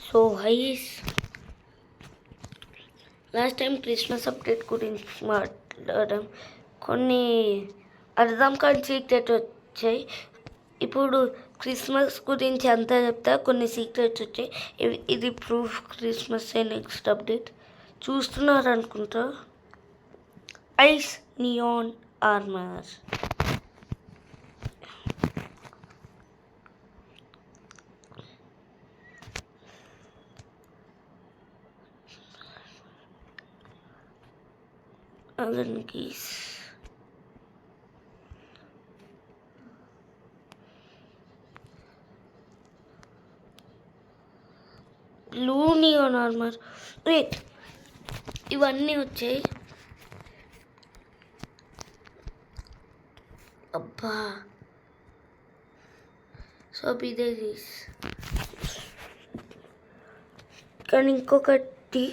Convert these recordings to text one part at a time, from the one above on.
So హైస్ last time Christmas update గురించి మాట్లాడడం, కొన్ని అర్థం కాని సీక్రెట్ వచ్చాయి. ఇప్పుడు క్రిస్మస్ గురించి అంతా చెప్తా, కొన్ని సీక్రెట్స్ వచ్చాయి. ఇది ప్రూఫ్ క్రిస్మస్ నెక్స్ట్ అప్డేట్ చూస్తున్నారు అనుకుంటా. Ice neon armour. అతనికి బ్లూ నియాన్ ఆర్మర్. వెయిట్, ఇవన్నీ వచ్చాయి. అబ్బా, సో ఇదే కానీ ఇంకొకటి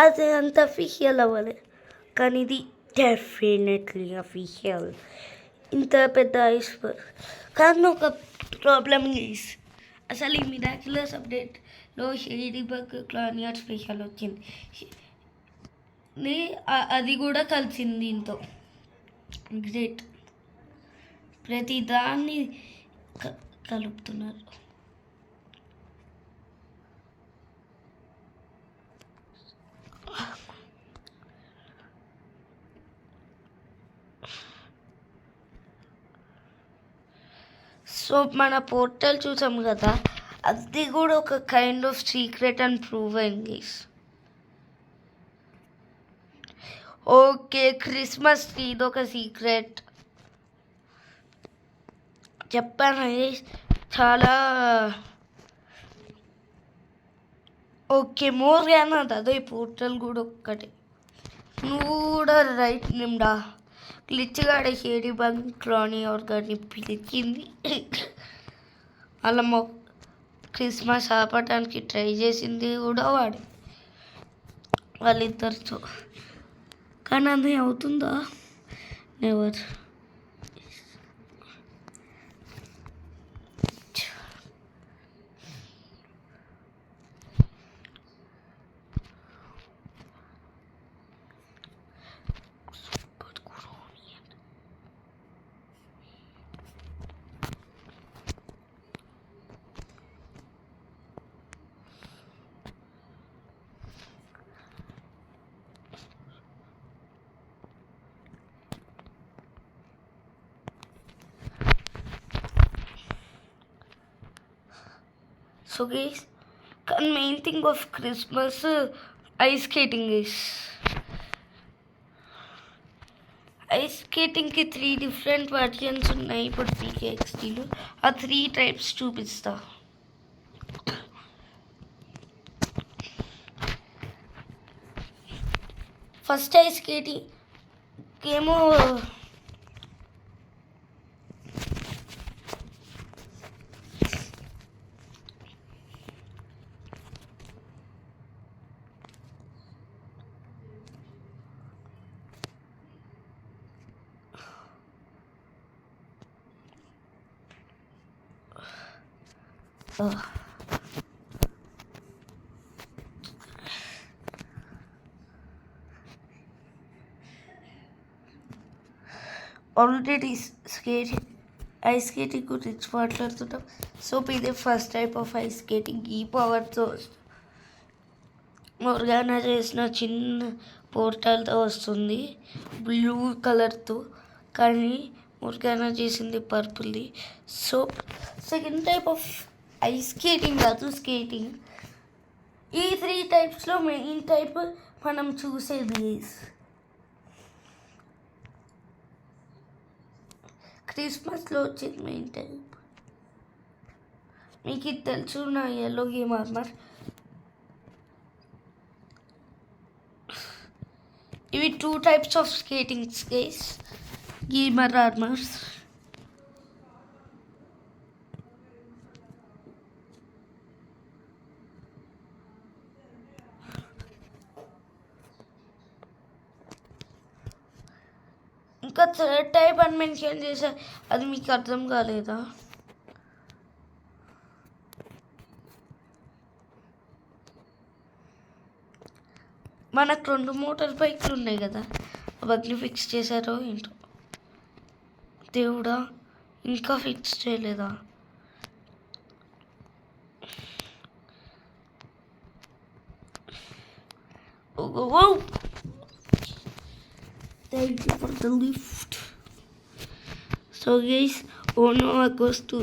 అది అంత అఫీషియల్ అవ్వాలి, కానీ ఇది డెఫినెట్లీ అఫీషియల్. ఇంత పెద్ద ఐస్బర్గ్. కానీ ఒక ప్రాబ్లమ్ ఈస్, అసలు ఈ మిరాక్యులస్ అప్డేట్లో షేడీ బగ్ క్లానియర్ స్పెషల్ వచ్చింది. అది కూడా కలిసింది దీంతో. గ్రేట్, ప్రతి దాన్ని కలుపుతున్నారు. సో మన పోర్టల్ చూసాం కదా, అది కూడా ఒక కైండ్ ఆఫ్ సీక్రెట్ అని ప్రూవ్ అయింది. ఓకే, క్రిస్మస్ ఇది ఒక సీక్రెట్ చెప్పాను. చాలా ఓకే, మోర్ కానీ అదే పోర్టల్ కూడా ఒక్కటే. నువ్వు కూడా రైట్ నిమ్డా గ్లిచ్గా షేడీ బగ్ క్లానియర్ గారిని పిలిచింది. అలా క్రిస్మస్ ఆపడానికి ట్రై చేసింది కూడా వాళ్ళిద్దరితో. కానీ అది అవుతుందా? Never. So guys, the main thing of Christmas ice skating is. Ice skating ki 3 different versions ఉన్నాయి ఇప్పుడు PKXD లో. ఆ 3 types చూపిస్తా. ఫస్ట్ ఐస్ స్కేటింగ్ ఏమో ఆల్రెడీ ఐస్ స్కేటింగ్ గురించి మాట్లాడుతున్నాం. సో ఇది first type of ice skating. ఈ పవర్తో మొర్గానా చేసిన చిన్న పోర్టల్తో వస్తుంది, బ్లూ కలర్తో. కానీ మొర్గానా చేసింది పర్పుల్ది. So second type of ice skating కాదు, స్కేటింగ్. ఈ 3 టైప్స్లో మెయిన్ టైప్ మనం చూసేది క్రిస్మస్లో వచ్చింది మెయిన్ టైప్. మీకు ఇది తెలుసు, నా ఎల్లో గేమ్ ఆర్మర్. ఇవి 2 types of skatings guys, gamer armours. ఇంకా 3rd టైప్ అని మెన్షన్ చేశా, అది మీకు అర్థం కాలేదా? మనకు 2 మోటార్ బైక్లు ఉన్నాయి కదా, అవన్నీ ఫిక్స్ చేశారో ఏంటో. దేవుడా, ఇంకా ఫిక్స్ చేయలేదా? Oh, thank you for the lift. So guys, now I goes to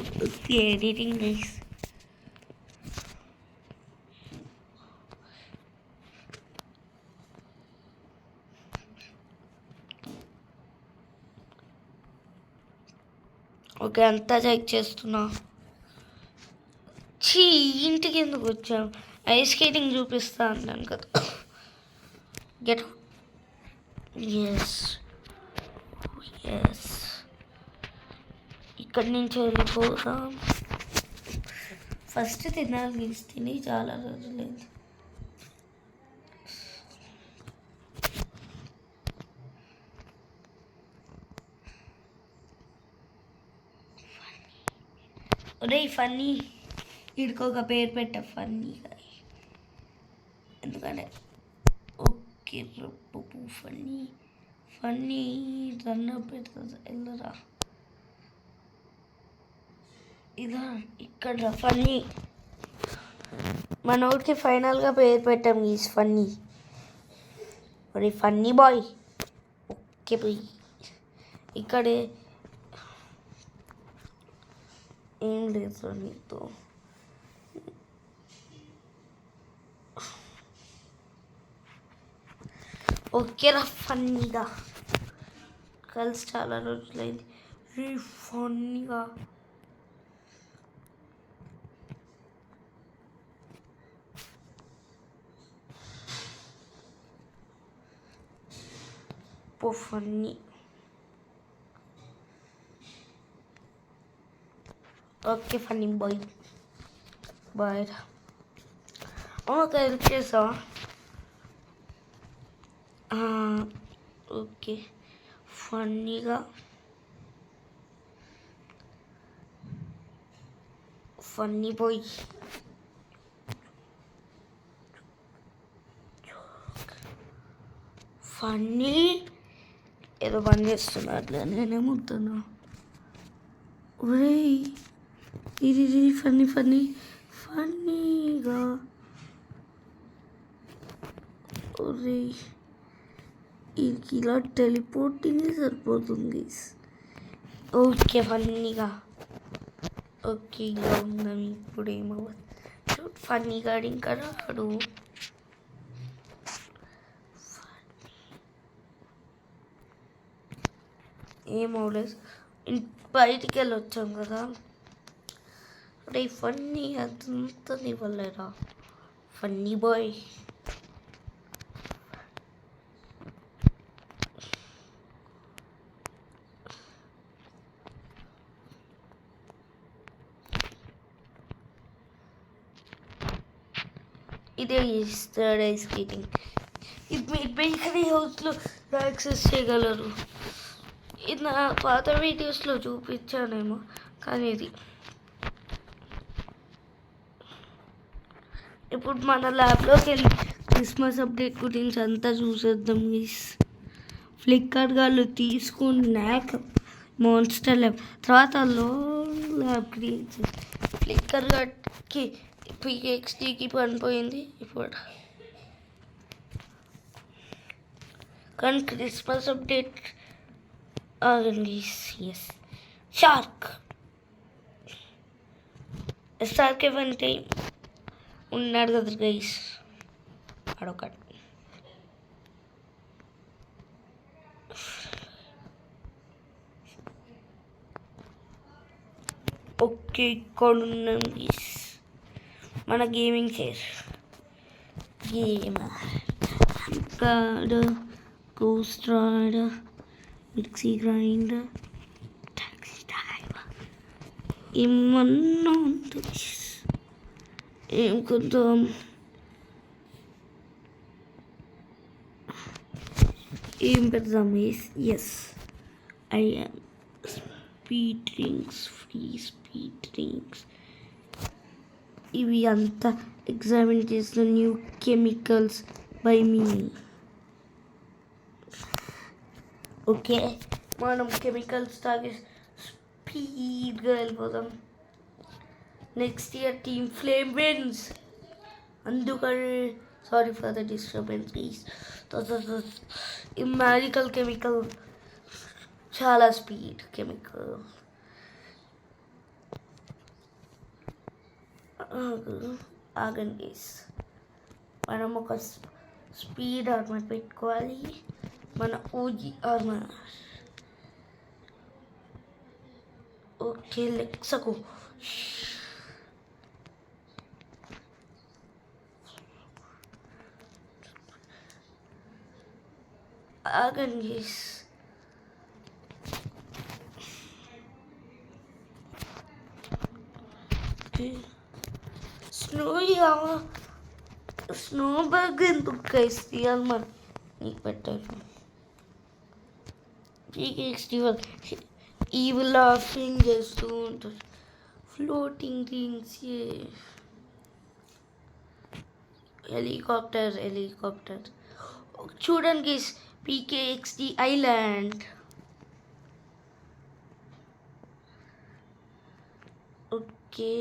the editing, guys. Okay, అంతా చెక్ చేస్తున్నా. ఇంటికి ఎందుకు వచ్చాం? ఐస్ స్కేటింగ్ చూపిస్తా అన్నాను కదా. గెట్ ఎస్ ఎస్, ఇక్కడి నుంచి వెళ్ళిపోదాం. ఫస్ట్ తినాలి, తిని చాలా రోజులైంది. ఒరే ఫన్నీ, వీడికి ఒక పేరు పెట్ట, ఫన్నీ. ఎందుకంటే ఓకే రప్పు ఫన్నీ ఫన్నీ రన్ పెడుతుంది. వెళ్ళరా, ఇదా ఇక్కడ ఫన్నీ. మనోడికి ఫైనల్గా పేరు పెట్టాం, ఈజ్ ఫన్నీ. మరి ఫన్నీ బాయ్. ఓకే బాయ్, ఇక్కడే ఏం లేదు నీతో. ఓకేరా ఫన్నీగా, కలిసి చాలా రోజులైంది. ఫన్నీగా funny. Okay funny boy boy. ఒక హెల్ప్ చేసావా? ఓకే ఫన్నీగా ఫన్నీ బాయ్. ఫన్నీ ఏదో పని చేస్తున్నట్లే, నేనేమవుతున్నా. ఒరే ఇది ఫన్నీ ఫన్నీ ఫన్నీగా. ఒరే ఇలా టెలిపోర్టింగ్ సరిపోతుంది. ఓకే ఫన్నీగా. ఓకే ఇలా ఉందాం. ఇప్పుడు ఏమవ్వదు, ఫన్నీగా ఇంకా రాడు. ఏమవలేదు, బయటికి వెళ్ళి వచ్చాం కదా. రే ఫన్నీ అదంతా ఇవ్వలేరా ఫన్నీ బాయ్. ఇదే థర్డ్ ఐస్ స్కేటింగ్. ఇది మీ బేకరీ హౌస్లో యాక్సెస్ చేయగలరు. ఇది నా పాత వీడియోస్లో చూపించానేమో, కానీ ఇది ఇప్పుడు మన ల్యాబ్లోకి వెళ్ళి క్రిస్మస్ అప్డేట్ గురించి అంతా చూసేద్దాం. ఫ్లిక్కర్ గాళ్ళు తీసుకున్నాక మాన్స్టర్ ల్యాబ్ తర్వాత లాంగ్ ల్యాబ్ క్రియేట్ చేసి ఫ్లిక్కర్ గారికి పిఎక్స్టీకి పనిపోయింది. ఇప్పుడు కానీ క్రిస్మస్ అప్డేట్ ఆగండి. ఎస్ షార్క్ షార్క్ ఏమంటే ఉన్నాడు కదా గైస్, అడొకటి. ఓకే ఇక్కడ ఉన్నాం గైస్, మన gaming chair. Gamer ghost rider, mixie grinder, taxi driver, ఏమన్నా ఉంటుంది. ఏం కొందాం? ఏం పెడదాం? Yes I am speed drinks, free speed drinks. ఇవి అంతా ఎగ్జామిన్ చేసిన new chemicals by me. Okay, మనం కెమికల్స్ తాగి స్పీడ్గా వెళ్ళిపోదాం. Next year team flame wins. అందుకని sorry for the disturbance please. ఈ మ్యాజికల్ కెమికల్ చాలా స్పీడ్ కెమికల్. ఆగండి, మనం ఒక స్పీడ్ ఆర్మర్ పెట్టుకోవాలి. మన ఓజీ ఆర్మర్. ఓకే, లెక్సకు ఆగండి. స్నో బ్యాగ్ ఎందుకు ఇస్తాను మరి నీకు పెట్టాను. ఈవి లాఫింగ్ చేస్తూ ఉంటారు. Floating things. హెలికాప్టర్ చూడండి. PKXD island. Okay,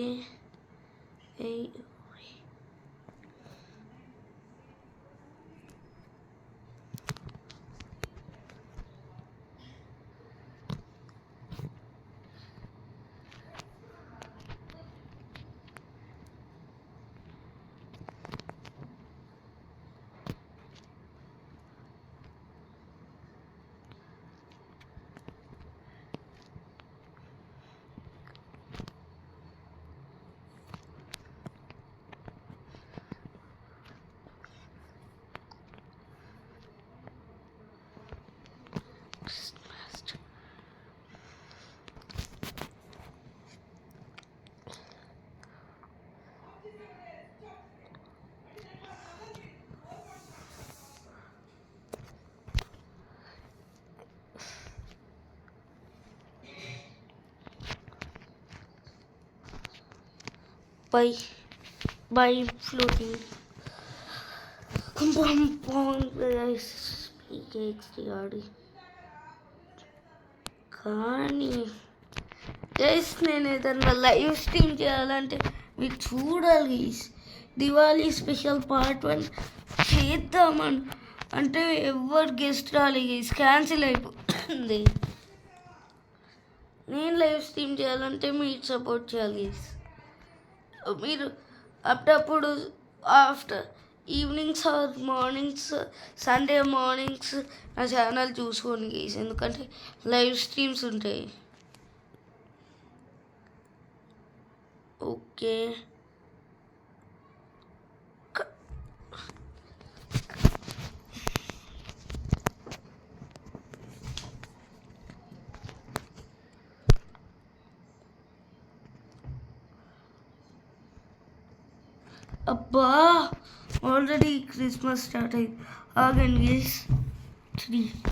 by floating compound PKXD ఆడి. కానీ గైస్, నేను ఏదన్నా లైవ్ స్ట్రీమ్ చేయాలంటే మీరు చూడాలి. దివాళీ స్పెషల్ పార్ట్ 1 చేద్దామని అంటే ఎవరు గెస్ట్ రాలి. క్యాన్సిల్ అయిపోతుంది. నేను లైవ్ స్ట్రీమ్ చేయాలంటే మీరు సపోర్ట్ చేయాలి. మీరు అప్పుడప్పుడు after evenings or mornings, Sunday mornings నా ఛానల్ చూసుకోండి గైస్, ఎందుకంటే లైవ్ స్ట్రీమ్స్ ఉంటాయి. ఓకే, అబ్బా ఆల్రెడీ క్రిస్మస్ స్టార్ట్ అయింది. ఆగండి గైస్. 3